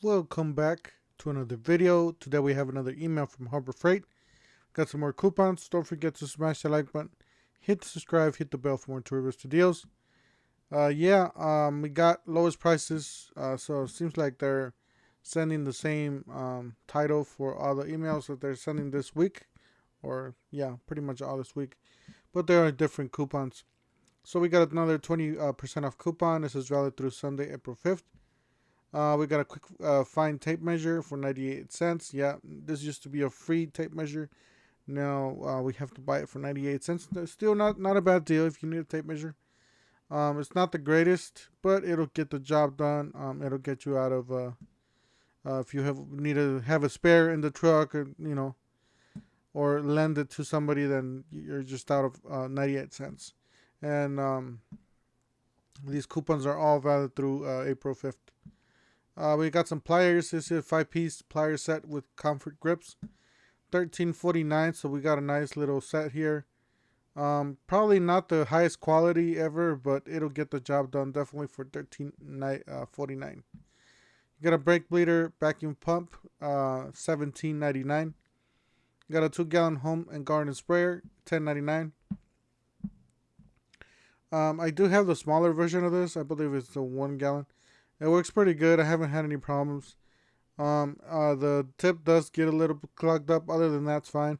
Welcome back to another video. Today we have another email from Harbor Freight. Got some more coupons. Don't forget to smash the like button, hit the subscribe, hit the bell for more tourist deals. We got lowest prices. So it seems like they're sending the same title for all the emails that they're sending this week, or pretty much all this week. But there are different coupons. So we got another 20% off coupon. This is valid through Sunday, April 5th. We got a quick fine tape measure for 98 cents. Yeah, this used to be a free tape measure. Now we have to buy it for 98 cents. Still not a bad deal if you need a tape measure. It's not the greatest, but it'll get the job done. It'll get you out of if you need to have a spare in the truck, or lend it to somebody, then you're just out of 98 cents. And these coupons are all valid through April 5th. We got some pliers. This is a 5-piece plier set with comfort grips, $13.49. So we got a nice little set here. Probably not the highest quality ever, but it'll get the job done definitely for $13.49. You got a brake bleeder vacuum pump, $17.99. You got a 2-gallon home and garden sprayer, $10.99. I do have the smaller version of this. I believe it's the 1 gallon. It works pretty good. I haven't had any problems. The tip does get a little bit clogged up. Other than that, it's fine.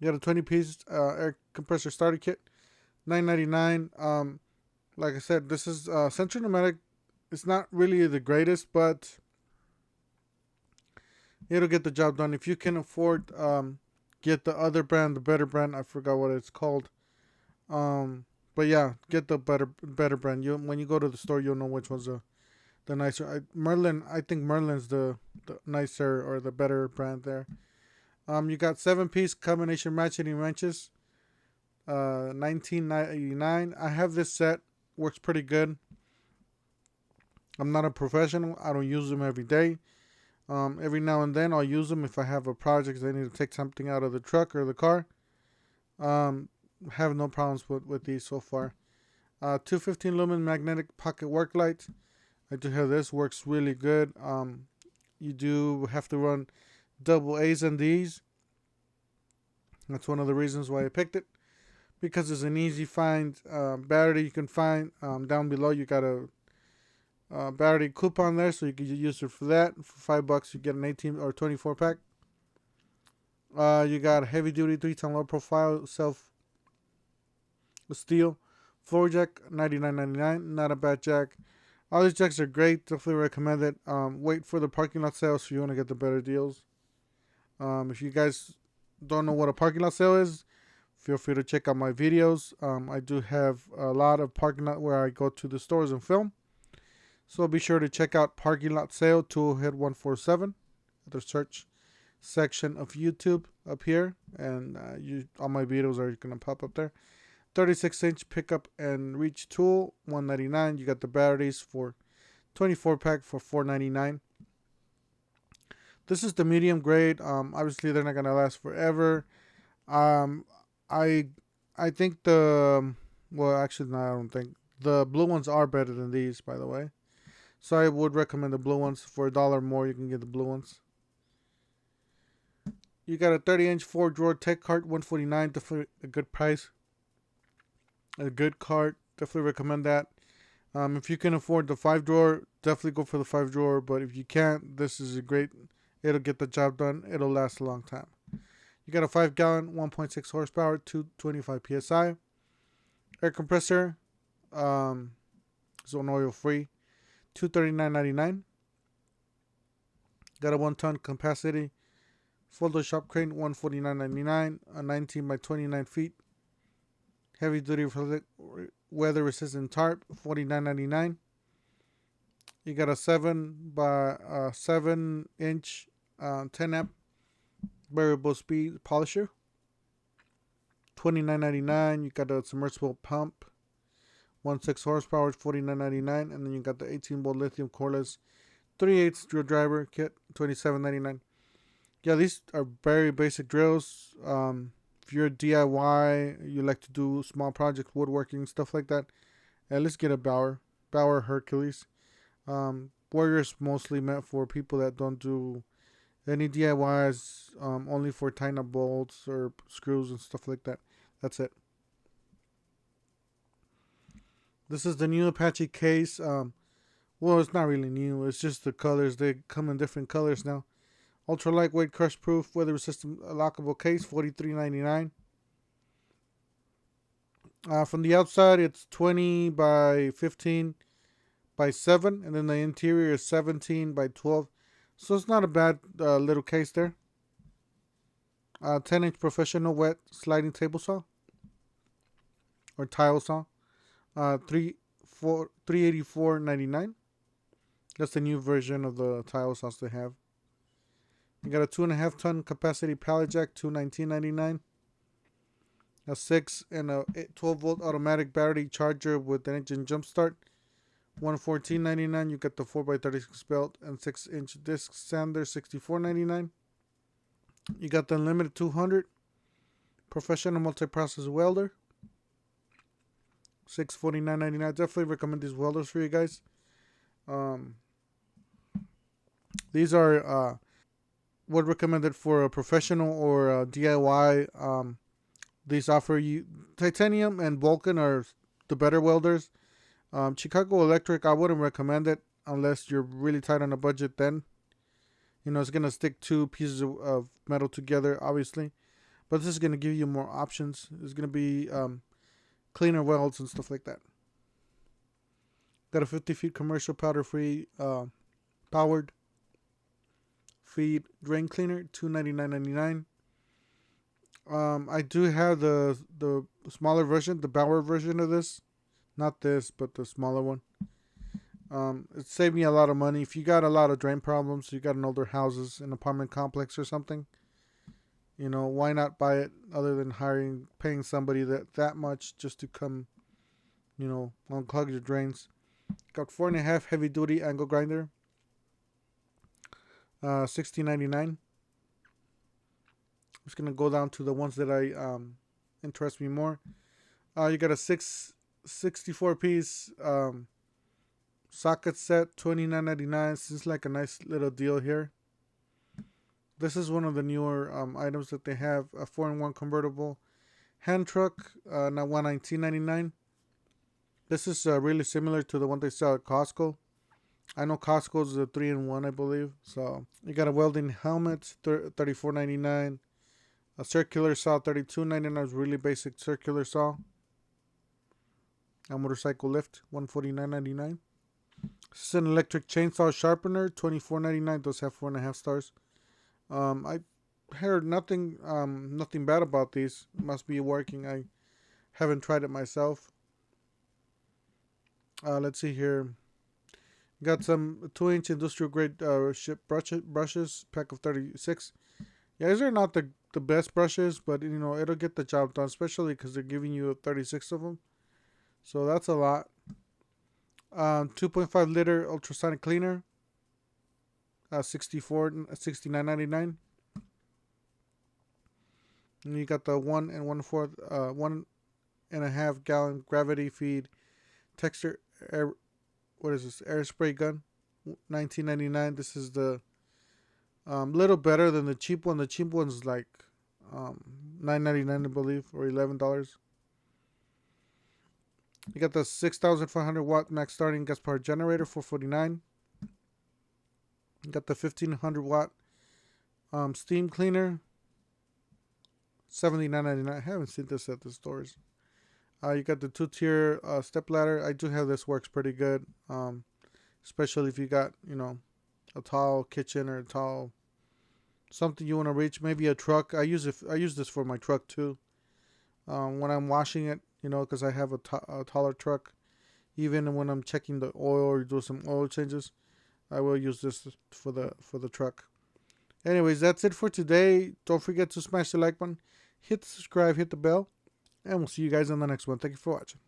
You got a 20-piece air compressor starter kit, $9.99. Like I said, this is Central Pneumatic. It's not really the greatest, but it'll get the job done. If you can afford, get the other brand, the better brand. I forgot what it's called. But yeah, get the better brand. When you go to the store, you'll know which one's the nicer. I think Merlin's the nicer or the better brand there. You got 7-piece combination ratcheting wrenches, $19.99. I have this set. Works pretty good. I'm not a professional. I don't use them every day. Every now and then I'll use them if I have a project that I need to take something out of the truck or the car. Have no problems with these so far. 215 Lumen magnetic pocket work light. I do have this. Works really good. You do have to run double A's on these. That's one of the reasons why I picked it, because it's an easy find battery. You can find down below. You got a battery coupon there, so you can use it for that. For $5, you get an 18 or 24 pack. You got a heavy duty 3-ton low profile self steel floor jack, $99.99. Not a bad jack. All these jacks are great. Definitely recommend it. Wait for the parking lot sales if you want to get the better deals. If you guys don't know what a parking lot sale is, feel free to check out my videos. I do have a lot of parking lot where I go to the stores and film. So be sure to check out Parking Lot Sale Toolhead 147 at the search section of YouTube up here, and all my videos are gonna pop up there. 36-inch pickup and reach tool, $199. You got the batteries for 24 pack for $4.99. This is the medium grade. Obviously they're not gonna last forever. I think I don't think the blue ones are better than these, by the way. So I would recommend the blue ones. For $1 more, you can get the blue ones. You got a 30-inch 4-drawer tech cart, $149. Definitely a good price. A good cart. Definitely recommend that. If you can afford the 5-drawer, definitely go for the 5-drawer. But if you can't, this is a great. It'll get the job done. It'll last a long time. You got a 5-gallon, 1.6 horsepower, 225 psi air compressor. Zone oil free, $239.99. Got a 1-ton capacity Photoshop crane, $149.99. A 19 by 29 feet heavy duty weather resistant tarp, $49.99. You got a 7-inch 10 amp variable speed polisher, $29.99. You got a submersible pump, 1.6 horsepower, $49.99. And then you got the 18-volt lithium cordless 3/8 drill driver kit, $27.99. Yeah, these are very basic drills. If you're a DIY, you like to do small projects, woodworking, stuff like that, at least get a Bauer Hercules. Warrior's mostly meant for people that don't do any DIYs, only for tying up bolts or screws and stuff like that. That's it. This is the new Apache case. Well, it's not really new. It's just the colors. They come in different colors now. Ultra lightweight, crush proof, weather resistant, lockable case, $43.99. From the outside, it's 20 by 15 by 7, and then the interior is 17 by 12. So it's not a bad little case there. 10-inch professional wet sliding table saw or tile saw. $384.99. That's the new version of the tile saws they have. You got a 2.5 ton capacity pallet jack, $219.99. A 6 and a 12 volt automatic battery charger with an engine jump start, $114.99. You got the 4x36 belt and 6-inch disc sander, $64.99. You got the unlimited 200 professional multi-process welder, $649.99. Definitely recommend these welders for you guys. These are what recommended for a professional or a DIY. These offer you titanium and Vulcan are the better welders. Chicago Electric, I wouldn't recommend it unless you're really tight on a budget. Then, it's gonna stick two pieces of metal together, obviously, but this is gonna give you more options. It's gonna be cleaner welds and stuff like that. Got a 50 feet commercial powder-free powered feed drain cleaner, $299.99. I do have the smaller version, the Bauer version of this. Not this, but the smaller one. It saved me a lot of money. If you got a lot of drain problems, you got an older houses, an apartment complex or something, why not buy it other than paying somebody that much just to come, unclog your drains. Got 4.5 heavy duty angle grinder, $16.99. I'm just gonna go down to the ones that interest me more. You got a 64 piece socket set, $29.99. Seems like a nice little deal here. This is one of the newer items that they have. A 4-in-1 convertible hand truck, now $119.99. This is really similar to the one they sell at Costco. I know Costco's a 3-in-1, I believe. So you got a welding helmet, $34.99. A circular saw, $32.99. Really basic circular saw. A motorcycle lift, $149.99. This is an electric chainsaw sharpener, $24.99. Does have 4.5 stars. I heard nothing bad about these. It must be working. I haven't tried it myself. Let's see here. Got some 2-inch industrial grade ship brushes, pack of 36. Yeah, these are not the best brushes, but it'll get the job done, especially because they're giving you 36 of them. So that's a lot. 2.5 liter ultrasonic cleaner, $69.99. And you got the 1 1.5 gallon gravity feed texture air. What is this? Air spray gun, $19.99. This is the little better than the cheap one. The cheap one's like $9.99, I believe, or $11. You got the 6,500 watt max starting gas power generator, $449. You got the 1,500 watt steam cleaner, $79.99. I haven't seen this at the stores. You got the 2-tier step ladder. I do have this. Works pretty good, especially if you got a tall kitchen or a tall something you want to reach. Maybe a truck. I use this for my truck too. When I'm washing it, because I have a taller truck. Even when I'm checking the oil or do some oil changes, I will use this for the truck. Anyways, that's it for today. Don't forget to smash the like button, hit the subscribe, hit the bell. And we'll see you guys on the next one. Thank you for watching.